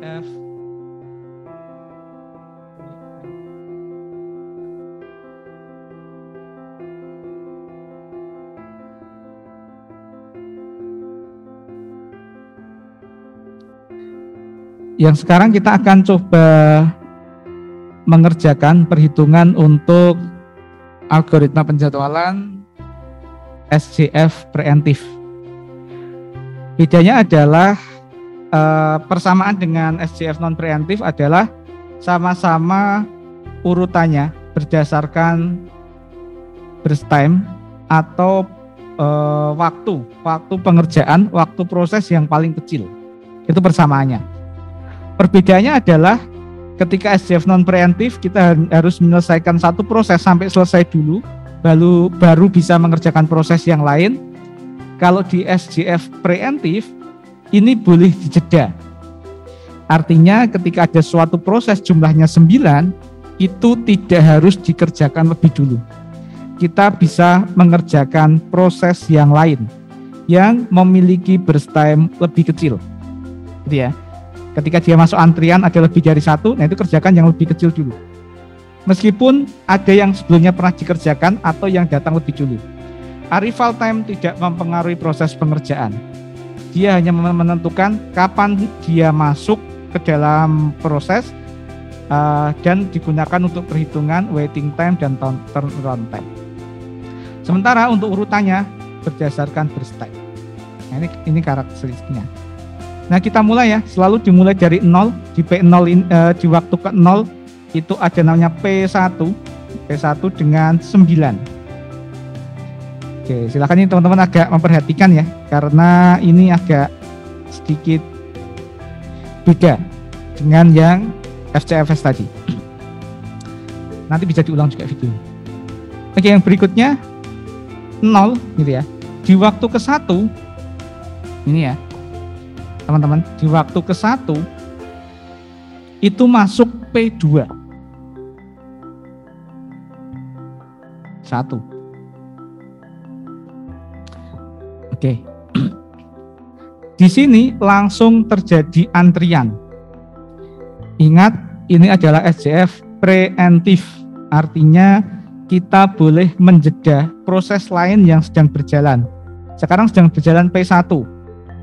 SCF yang sekarang kita akan coba mengerjakan perhitungan untuk algoritma penjadwalan SCF preemptif. Bedanya adalah persamaan dengan SCF non preemptif adalah sama-sama urutannya berdasarkan burst time atau waktu pengerjaan, waktu proses yang paling kecil. Itu persamaannya. Perbedaannya adalah ketika SCF non preemptif kita harus menyelesaikan satu proses sampai selesai dulu, baru bisa mengerjakan proses yang lain. Kalau di SCF preemptif ini boleh dijeda. Artinya ketika ada suatu proses jumlahnya 9, itu tidak harus dikerjakan lebih dulu. Kita bisa mengerjakan proses yang lain yang memiliki burst time lebih kecil. Gitu ya. Ketika dia masuk antrian ada lebih dari satu, nah itu kerjakan yang lebih kecil dulu. Meskipun ada yang sebelumnya pernah dikerjakan atau yang datang lebih dulu. Arrival time tidak mempengaruhi proses pengerjaan. Dia hanya menentukan kapan dia masuk ke dalam proses dan digunakan untuk perhitungan waiting time dan turnaround time. Sementara untuk urutannya berdasarkan burst time. Nah, ini karakteristiknya. Nah kita mulai ya, selalu dimulai dari 0, di P0 di waktu ke 0 itu ada namanya P1 dengan 9. Oke, silakan ini teman-teman agak memperhatikan ya, karena ini agak sedikit beda dengan yang FCFS tadi. Nanti bisa diulang juga video. Oke, yang berikutnya 0 gitu ya, di waktu ke 1 ini ya teman-teman, di waktu ke-1 itu masuk P2. 1. Oke. Di sini langsung terjadi antrian. Ingat, ini adalah SCF preemptif. Artinya kita boleh menjeda proses lain yang sedang berjalan. Sekarang sedang berjalan P1.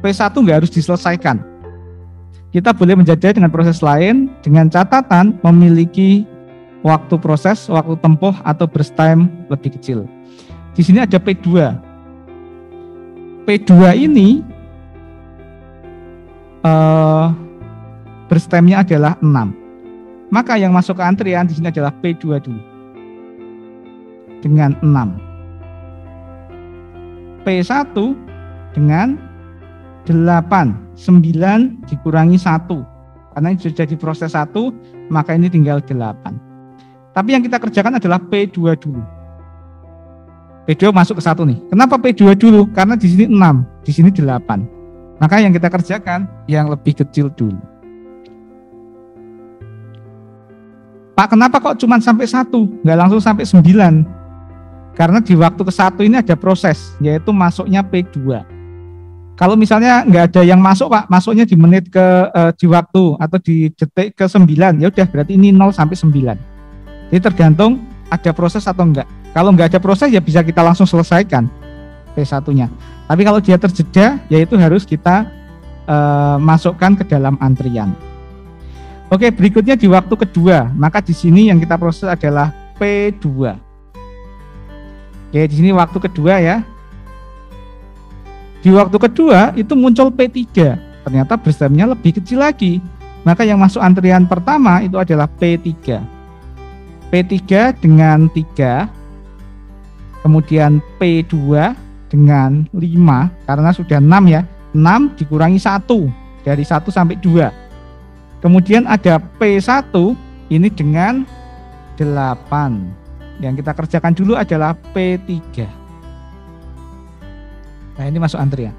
P1 nggak harus diselesaikan. Kita boleh menjeda dengan proses lain dengan catatan memiliki waktu proses, waktu tempuh atau burst time lebih kecil. Di sini ada P2. P2 ini burst time-nya adalah 6. Maka yang masuk ke antrian di sini adalah P2 dulu. Dengan 6. P1 dengan 8, 9 dikurangi 1. Karena ini sudah di proses 1, maka ini tinggal 8. Tapi yang kita kerjakan adalah P2 dulu. P2 masuk ke 1 nih. Kenapa P2 dulu? Karena di sini 6, di sini 8. Maka yang kita kerjakan yang lebih kecil dulu. Pak, kenapa kok cuma sampai 1? Nggak langsung sampai 9? Karena di waktu ke 1 ini ada proses, yaitu masuknya P2. Kalau misalnya nggak ada yang masuk Pak, masuknya di menit di waktu atau di detik ke 9, ya udah berarti ini 0 sampai 9. Jadi tergantung ada proses atau enggak. Kalau nggak ada proses ya bisa kita langsung selesaikan P1-nya. Tapi kalau dia terjeda, yaitu harus kita masukkan ke dalam antrian. Oke, berikutnya di waktu kedua, maka di sini yang kita proses adalah P2. Oke, di sini waktu kedua ya. Di waktu kedua itu muncul P3, ternyata burst time-nya lebih kecil lagi. Maka yang masuk antrian pertama itu adalah P3. P3 dengan 3, kemudian P2 dengan 5, karena sudah 6 ya. 6 dikurangi 1, dari 1 sampai 2. Kemudian ada P1 ini dengan 8. Yang kita kerjakan dulu adalah P3. Nah ini masuk antrian.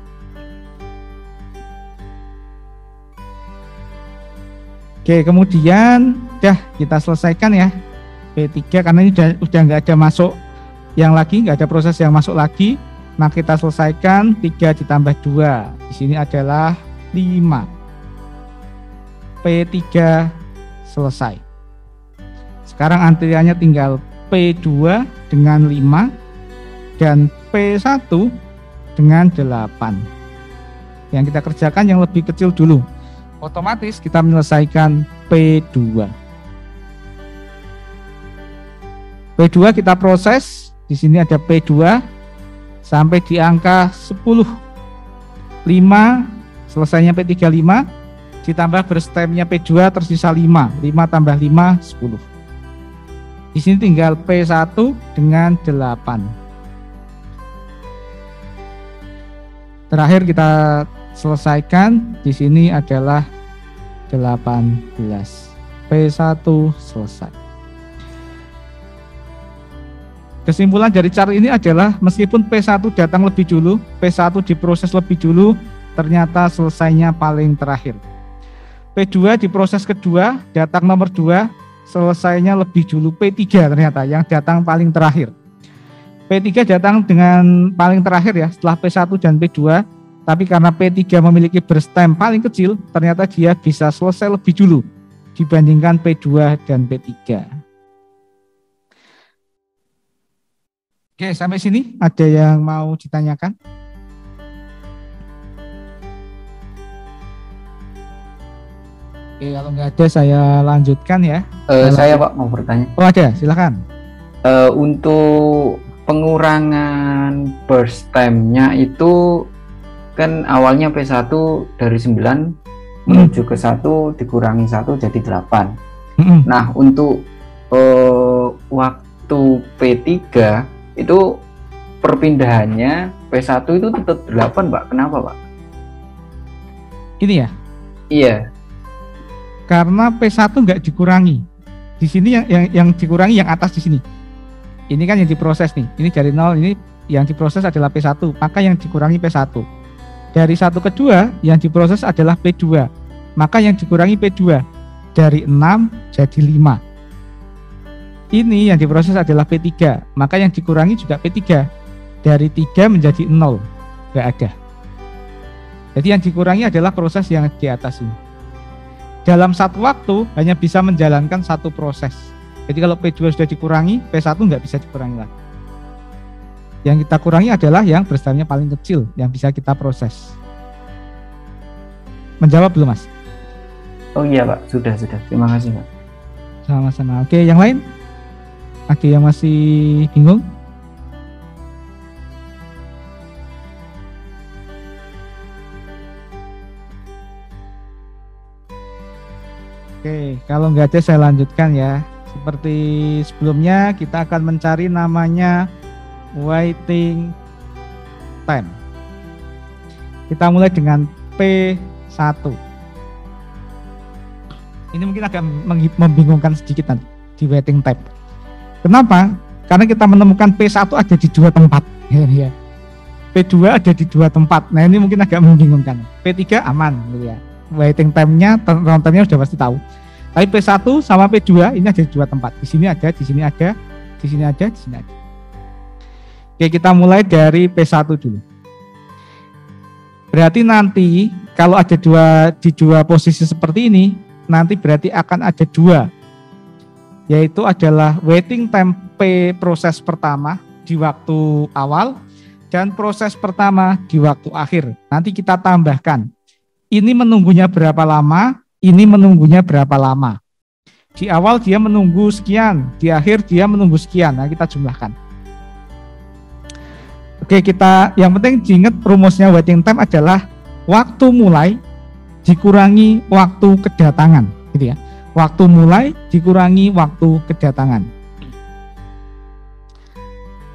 Oke, kemudian kita selesaikan ya P3 karena ini udah nggak ada masuk yang lagi, nggak ada proses yang masuk lagi. Maka kita selesaikan 3 ditambah 2. Di sini adalah 5. P3 selesai. Sekarang antriannya tinggal P2 dengan 5 dan P1 dengan 8. Yang kita kerjakan yang lebih kecil dulu. Otomatis kita menyelesaikan P2. P2 kita proses. Di sini ada P2 sampai di angka 10. 5 selesainya P3 5 ditambah berstemnya P2 tersisa 5. 5 tambah 5 10. Di sini tinggal P1 dengan 8. Terakhir kita selesaikan. Di sini adalah 18. P1 selesai. Kesimpulan dari chart ini adalah meskipun P1 datang lebih dulu, P1 diproses lebih dulu, ternyata selesainya paling terakhir. P2 diproses kedua, datang nomor 2, selesainya lebih dulu P3 ternyata yang datang paling terakhir. P3 datang dengan paling terakhir ya setelah P1 dan P2, tapi karena P3 memiliki burst time paling kecil, ternyata dia bisa selesai lebih dulu dibandingkan P2 dan P3. Oke, sampai sini ada yang mau ditanyakan? Oke, kalau nggak ada saya lanjutkan ya. Saya Pak mau bertanya. Oh ada, silakan. Untuk pengurangan burst time-nya itu kan awalnya P1 dari 9 menuju ke 1 dikurangi 1 jadi 8. Nah, untuk waktu P3 itu perpindahannya P1 itu tetap 8 Pak. Kenapa Pak? Ini ya? Iya. Karena P1 nggak dikurangi. Di sini yang dikurangi yang atas di sini. Ini kan yang diproses nih. Ini dari 0, ini yang diproses adalah P1, maka yang dikurangi P1. Dari 1 ke 2 yang diproses adalah P2, maka yang dikurangi P2. Dari 6 jadi 5. Ini yang diproses adalah P3, maka yang dikurangi juga P3. Dari 3 menjadi 0, nggak ada. Jadi yang dikurangi adalah proses yang di atas ini. Dalam satu waktu hanya bisa menjalankan satu proses. Jadi kalau P2 sudah dikurangi, P1 nggak bisa dikurangi lagi. Yang kita kurangi adalah yang burst time-nya paling kecil, yang bisa kita proses. Menjawab belum Mas? Oh iya Pak, sudah. Terima kasih Pak. Sama-sama. Oke, yang lain? Ada yang masih bingung? Oke, kalau nggak ada saya lanjutkan ya. Seperti sebelumnya kita akan mencari namanya waiting time. Kita mulai dengan P1. Ini mungkin agak membingungkan sedikit nanti di waiting time. Kenapa? Karena kita menemukan P1 ada di 2 tempat. Ya. P2 ada di 2 tempat. Nah ini mungkin agak membingungkan. P3 aman gitu ya. Waiting time-nya, turnaround time-nya sudah pasti tahu. Tapi P1 sama P2 ini ada di 2 tempat. Di sini ada, di sini ada, di sini ada, di sini ada. Oke, kita mulai dari P1 dulu. Berarti nanti kalau ada di dua posisi seperti ini, nanti berarti akan ada 2. Yaitu adalah waiting time P proses pertama di waktu awal dan proses pertama di waktu akhir. Nanti kita tambahkan. Ini menunggunya berapa lama, ini menunggunya berapa lama. Di awal dia menunggu sekian, di akhir dia menunggu sekian. Nah, kita jumlahkan. Oke, yang penting diingat rumusnya waiting time adalah waktu mulai dikurangi waktu kedatangan, gitu ya. Waktu mulai dikurangi waktu kedatangan.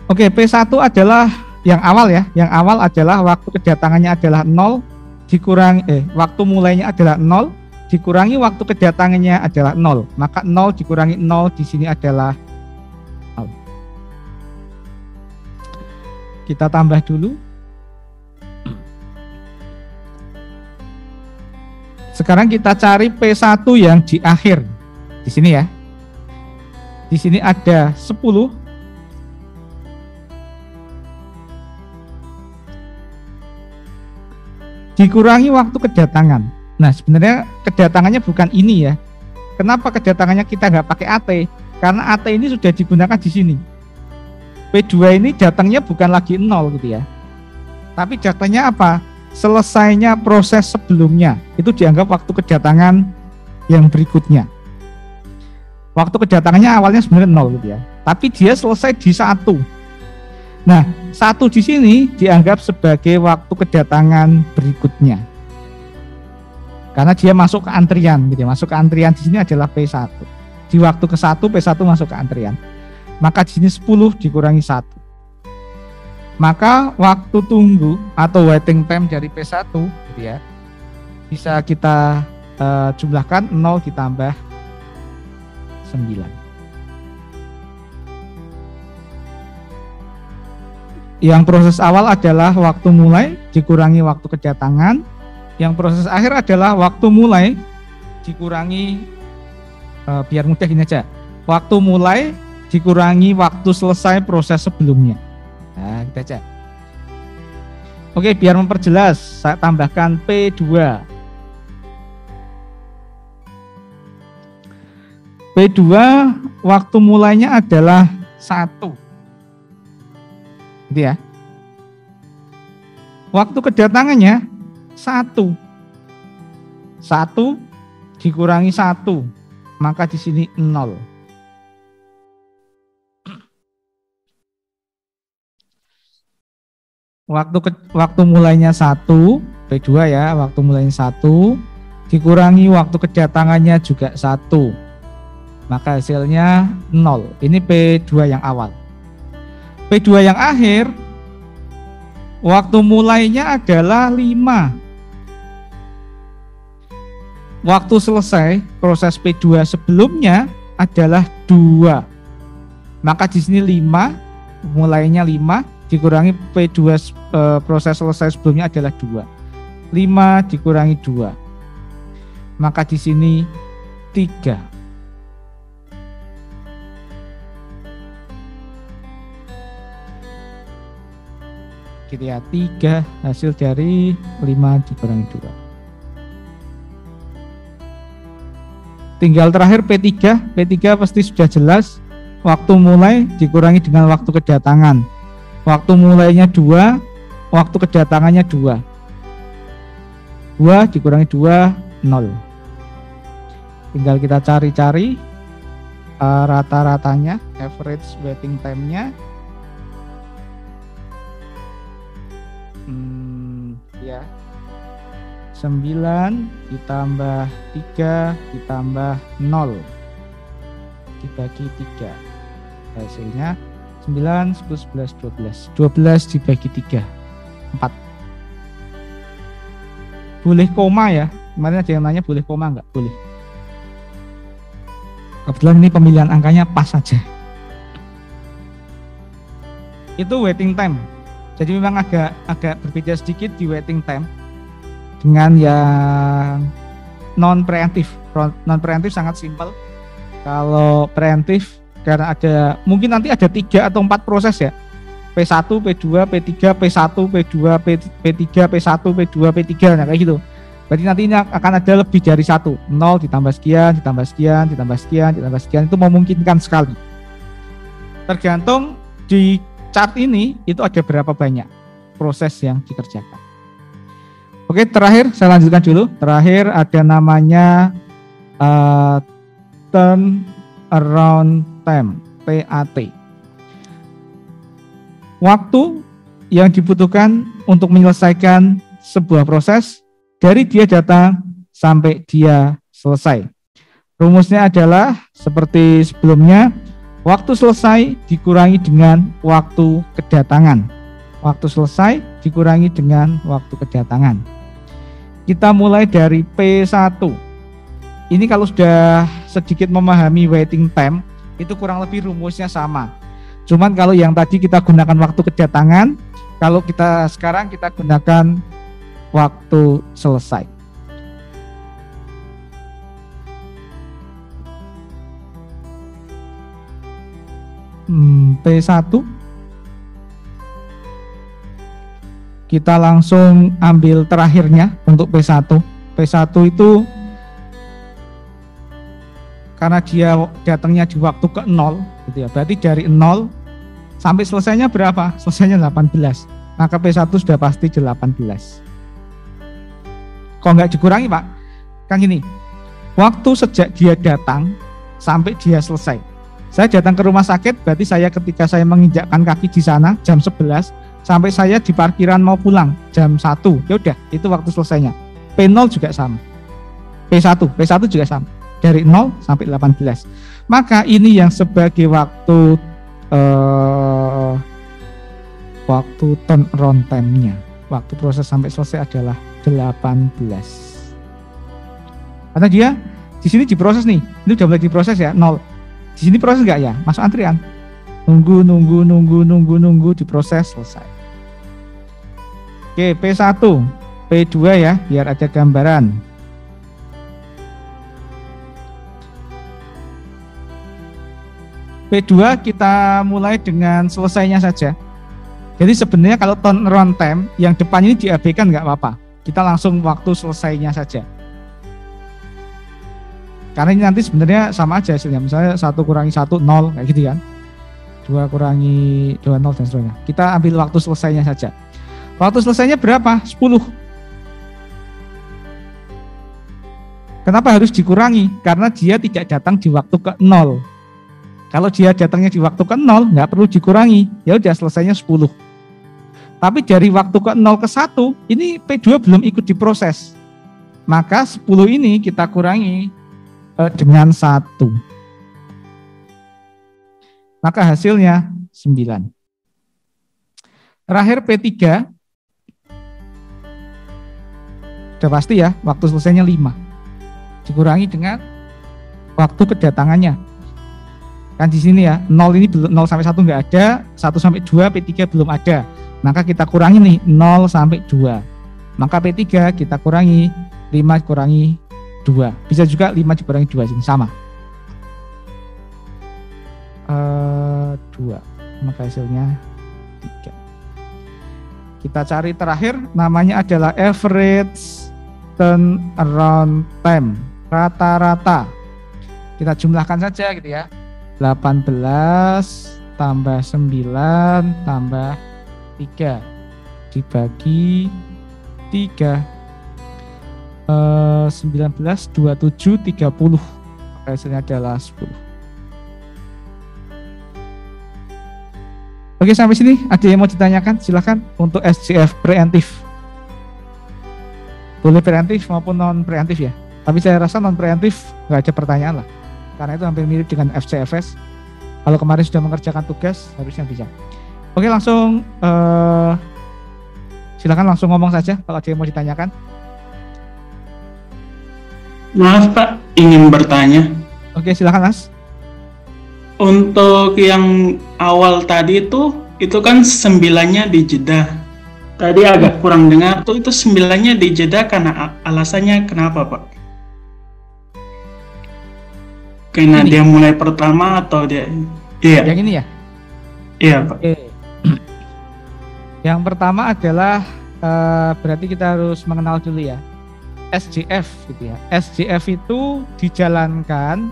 Oke, P1 adalah yang awal ya. Yang awal adalah waktu kedatangannya adalah 0 dikurangi waktu mulainya adalah 0 dikurangi waktu kedatangannya adalah 0. Maka 0 dikurangi 0 di sini adalah 0. Kita tambah dulu. Sekarang kita cari P1 yang di akhir. Di sini ya. Di sini ada 10. Dikurangi waktu kedatangan. Nah, sebenarnya kedatangannya bukan ini ya. Kenapa kedatangannya kita nggak pakai AT? Karena AT ini sudah digunakan di sini. P2 ini datangnya bukan lagi 0 gitu ya. Tapi datangnya apa? Selesainya proses sebelumnya. Itu dianggap waktu kedatangan yang berikutnya. Waktu kedatangannya awalnya sebenarnya 0 gitu ya. Tapi dia selesai di 1. Nah, 1 di sini dianggap sebagai waktu kedatangan berikutnya. Karena dia masuk ke antrian gitu ya. Masuk ke antrian di sini adalah P1. Di waktu ke-1 P1 masuk ke antrian. Maka di sini 10 dikurangi 1. Maka waktu tunggu atau waiting time dari P1 gitu ya. Bisa kita jumlahkan 0 ditambah 9. Yang proses awal adalah waktu mulai dikurangi waktu kedatangan. Yang proses akhir adalah waktu mulai dikurangi, biar mudah gini aja, waktu mulai dikurangi waktu selesai proses sebelumnya. Nah, kita aja. Oke, biar memperjelas, saya tambahkan P2. P2 waktu mulainya adalah 1. Gitu ya. Waktu kedatangannya 1. 1 dikurangi 1, maka di sini 0. Waktu mulainya 1, P2 ya, waktu mulainya 1 dikurangi waktu kedatangannya juga 1. Maka hasilnya 0. Ini P2 yang awal. P2 yang akhir, waktu mulainya adalah 5. Waktu selesai proses P2 sebelumnya adalah 2. Maka di sini 5, mulainya 5 dikurangi P2 proses selesai sebelumnya adalah 2. 5 dikurangi 2. Maka di sini 3. Gitu ya, 3 hasil dari 5 dikurangi 2. Tinggal terakhir P3. P3 pasti sudah jelas. Waktu mulai dikurangi dengan waktu kedatangan. Waktu mulainya 2, waktu kedatangannya 2. 2 dikurangi 2, 0. Tinggal kita cari-cari rata-ratanya, average waiting time-nya. Ya. 9 ditambah 3 ditambah 0 dibagi 3. Hasilnya 9, 10, 11, 12. 12 dibagi 3, 4. Boleh koma ya? Kemarin ada yang nanya boleh koma enggak? Boleh. Kebetulan ini pemilihan angkanya pas saja. Itu waiting time. Jadi memang agak berbeda sedikit di waiting time dengan yang non preemptif. Non preemptif sangat simpel. Kalau preemptif karena mungkin nanti ada 3 atau 4 proses ya. P1, P2, P3, P1, P2, P3, P1, P2, P3, nah kayak gitu. Berarti nanti ini akan ada lebih dari 1. 0 ditambah sekian, ditambah sekian, ditambah sekian, ditambah sekian, itu memungkinkan sekali. Tergantung di chart ini itu ada berapa banyak proses yang dikerjakan. Oke, terakhir saya lanjutkan dulu. Terakhir ada namanya turn around time, TAT. Waktu yang dibutuhkan untuk menyelesaikan sebuah proses dari dia datang sampai dia selesai. Rumusnya adalah seperti sebelumnya, waktu selesai dikurangi dengan waktu kedatangan. Waktu selesai dikurangi dengan waktu kedatangan. Kita mulai dari P1. Ini kalau sudah sedikit memahami waiting time, itu kurang lebih rumusnya sama. Cuman kalau yang tadi kita gunakan waktu kedatangan, kalau kita sekarang kita gunakan waktu selesai. P1. Kita langsung ambil terakhirnya untuk P1. P1 itu karena dia datangnya di waktu ke 0 gitu ya. Berarti dari 0 sampai selesainya berapa? Selesainya 18. Maka P1 sudah pasti 18. Kok nggak dikurangi, Pak? Kan gini, waktu sejak dia datang sampai dia selesai. Saya datang ke rumah sakit, berarti saya ketika saya menginjakkan kaki di sana jam 11 sampai saya di parkiran mau pulang jam 1. Ya udah, itu waktu selesainya. P0 juga sama. P1 juga sama. Dari 0 sampai 18. Maka ini yang sebagai waktu turnaround time-nya. Waktu proses sampai selesai adalah 18. Karena dia di sini diproses nih. Ini udah mulai diproses ya, 0. Di sini proses enggak ya? Masuk antrian. Nunggu diproses selesai. Oke, P1, P2 ya, biar ada gambaran. P2 kita mulai dengan selesainya saja. Jadi sebenarnya kalau turnaround time yang depan ini diabaikan nggak apa-apa. Kita langsung waktu selesainya saja. Karena ini nanti sebenarnya sama aja hasilnya. Misalnya 1 kurangi 1, 0 kayak gitu kan. 2 kurangi 2, 0 dan seterusnya. Kita ambil waktu selesainya saja. Waktu selesainya berapa? 10. Kenapa harus dikurangi? Karena dia tidak datang di waktu ke 0. Kalau dia datangnya di waktu ke 0, nggak perlu dikurangi. Ya udah selesainya 10. Tapi dari waktu ke 0 ke 1, ini P2 belum ikut diproses. Maka 10 ini kita kurangi dengan 1. Maka hasilnya 9. Terakhir P3. Sudah pasti ya, waktu selesainya 5. Dikurangi dengan waktu kedatangannya. Kan di sini ya, 0 ini 0 sampai 1 enggak ada, 1 sampai 2 P3 belum ada. Maka kita kurangi nih 0 sampai 2. Maka P3 kita kurangi 5 kurangi 2. Bisa juga 5 dikurangi 2 sini sama. 2. Maka hasilnya 3. Kita cari terakhir, namanya adalah average turnaround time, rata-rata. Kita jumlahkan saja gitu ya. 18 tambah 9 tambah 3 dibagi 3 19, 27, 30. Hasilnya adalah 10. Oke, sampai sini ada yang mau ditanyakan? Silakan untuk SJF preemptif. Boleh preemptif maupun non preemptif ya. Tapi saya rasa non preemptif nggak ada pertanyaan lah. Karena itu hampir mirip dengan FCFS. Kalau kemarin sudah mengerjakan tugas, harusnya bisa. Oke, langsung silakan langsung ngomong saja kalau ada yang mau ditanyakan. Maaf Pak, ingin bertanya. Oke, silakan Mas. Untuk yang awal tadi itu kan 9-nya di jeda. Tadi agak kurang dengar tuh, itu 9-nya di jeda karena alasannya kenapa Pak? Karena ini. Dia mulai pertama atau dia? Iya. Yang ini ya? Iya Pak. Oke. Yang pertama adalah berarti kita harus mengenal dulu ya SJF gitu ya. SJF itu dijalankan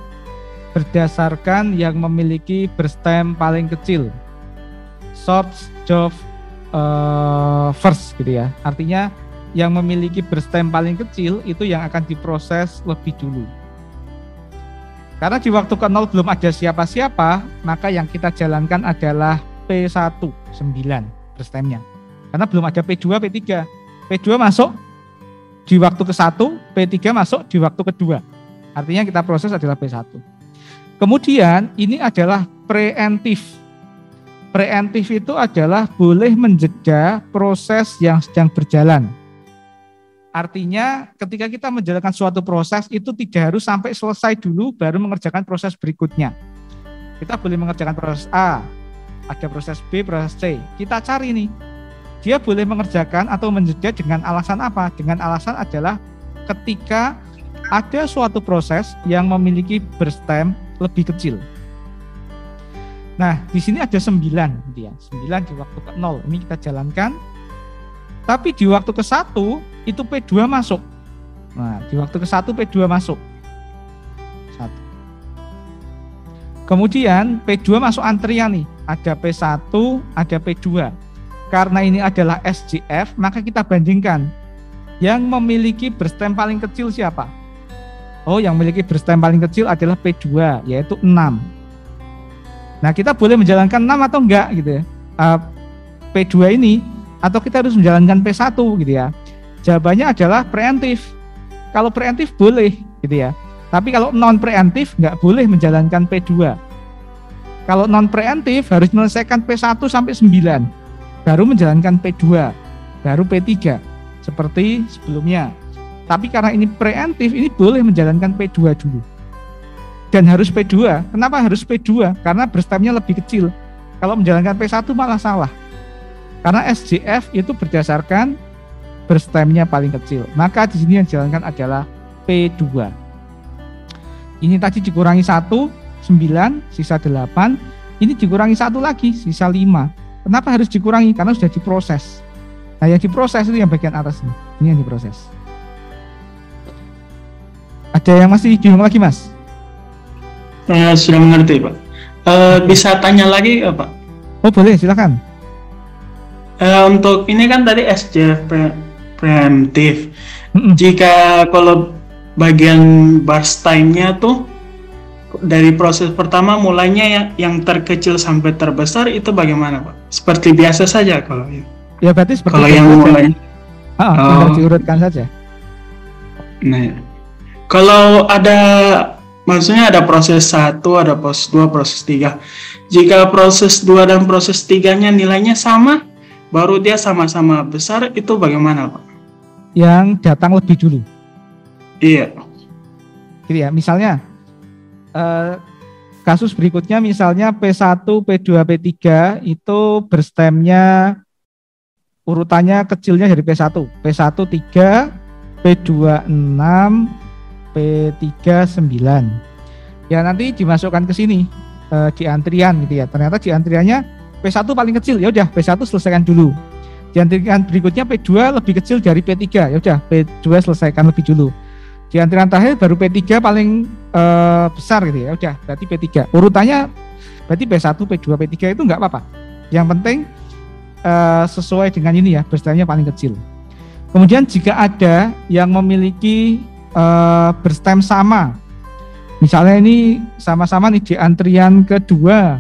berdasarkan yang memiliki burst time paling kecil, short job first gitu ya. Artinya yang memiliki burst time paling kecil itu yang akan diproses lebih dulu. Karena di waktu ke 0 belum ada siapa-siapa, maka yang kita jalankan adalah P1 9 burst time-nya. Karena belum ada P2, P3. P2 masuk di waktu ke-1, P3 masuk di waktu kedua. Artinya kita proses adalah P1. Kemudian ini adalah preemptif. Preemptif itu adalah boleh menjeda proses yang sedang berjalan. Artinya ketika kita menjalankan suatu proses itu tidak harus sampai selesai dulu baru mengerjakan proses berikutnya. Kita boleh mengerjakan proses A, ada proses B, proses C. Kita cari nih, dia boleh mengerjakan atau menjeda dengan alasan apa? Dengan alasan adalah ketika ada suatu proses yang memiliki burst time lebih kecil. Nah, di sini ada 9 gitu ya. 9 di waktu ke 0. Ini kita jalankan. Tapi di waktu ke 1 itu P2 masuk. Nah, di waktu ke-1 P2 masuk. 1. Kemudian P2 masuk antrian nih. Ada P1, ada P2. Karena ini adalah SJF, maka kita bandingkan. Yang memiliki burst time paling kecil siapa? Oh, yang memiliki burst time paling kecil adalah P2, yaitu 6. Nah, kita boleh menjalankan 6 atau enggak gitu ya. P2 ini, atau kita harus menjalankan P1 gitu ya. Jawabannya adalah preemptif. Kalau preemptif boleh gitu ya. Tapi kalau non preemptif nggak boleh menjalankan P2. Kalau non preemptif harus menyelesaikan P1 sampai 9, baru menjalankan P2, baru P3 seperti sebelumnya. Tapi karena ini preemptif, ini boleh menjalankan P2 dulu. Dan harus P2. Kenapa harus P2? Karena burst time-nya lebih kecil. Kalau menjalankan P1 malah salah. Karena SJF itu berdasarkan burst time-nya paling kecil. Maka di sini yang dijalankan adalah P2. Ini tadi dikurangi 1, 9, sisa 8. Ini dikurangi 1 lagi, sisa 5. Kenapa harus dikurangi? Karena sudah diproses. Nah, yang diproses itu yang bagian atas ini. Ini yang diproses. Ada yang masih bingung lagi, Mas? Sudah mengerti, Pak. Bisa tanya lagi, Pak? Oh, boleh, silakan. Untuk ini kan tadi SJF preemptif. Jika kalau bagian burst time-nya tuh dari proses pertama mulainya yang terkecil sampai terbesar itu bagaimana, Pak? Seperti biasa saja kalau itu. Ya berarti seperti kalau yang mulai tinggal diurutkan saja. Nah, kalau ada maksudnya ada proses 1, ada proses 2, proses 3. Jika proses 2 dan proses 3-nya nilainya sama, baru dia sama-sama besar, itu bagaimana, Pak? Yang datang lebih dulu. Iya. Gitu ya, misalnya kasus berikutnya misalnya P1, P2, P3 itu burst time-nya urutannya kecilnya dari P1. P1 3, P2 6, P3 9. Ya nanti dimasukkan ke sini di antrian gitu ya. Ternyata di antriannya P1 paling kecil, ya udah P1 selesaikan dulu. Di antrian berikutnya P2 lebih kecil dari P3, ya udah P2 selesaikan lebih dulu. Di antrian terakhir baru P3 paling besar gitu ya, udah berarti P3. Urutannya berarti P1, P2, P3 itu enggak apa-apa. Yang penting sesuai dengan ini ya, burst time-nya paling kecil. Kemudian jika ada yang memiliki burst time sama, misalnya ini sama-sama nih di antrian kedua,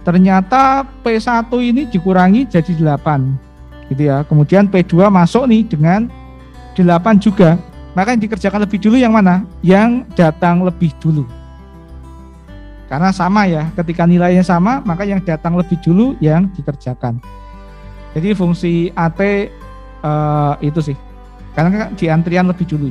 ternyata P1 ini dikurangi jadi 8 gitu ya. Kemudian P2 masuk nih dengan 8 juga. Maka yang dikerjakan lebih dulu yang mana? Yang datang lebih dulu. Karena sama ya, ketika nilainya sama, maka yang datang lebih dulu yang dikerjakan. Jadi fungsi AT itu sih. Karena di antrian lebih dulu.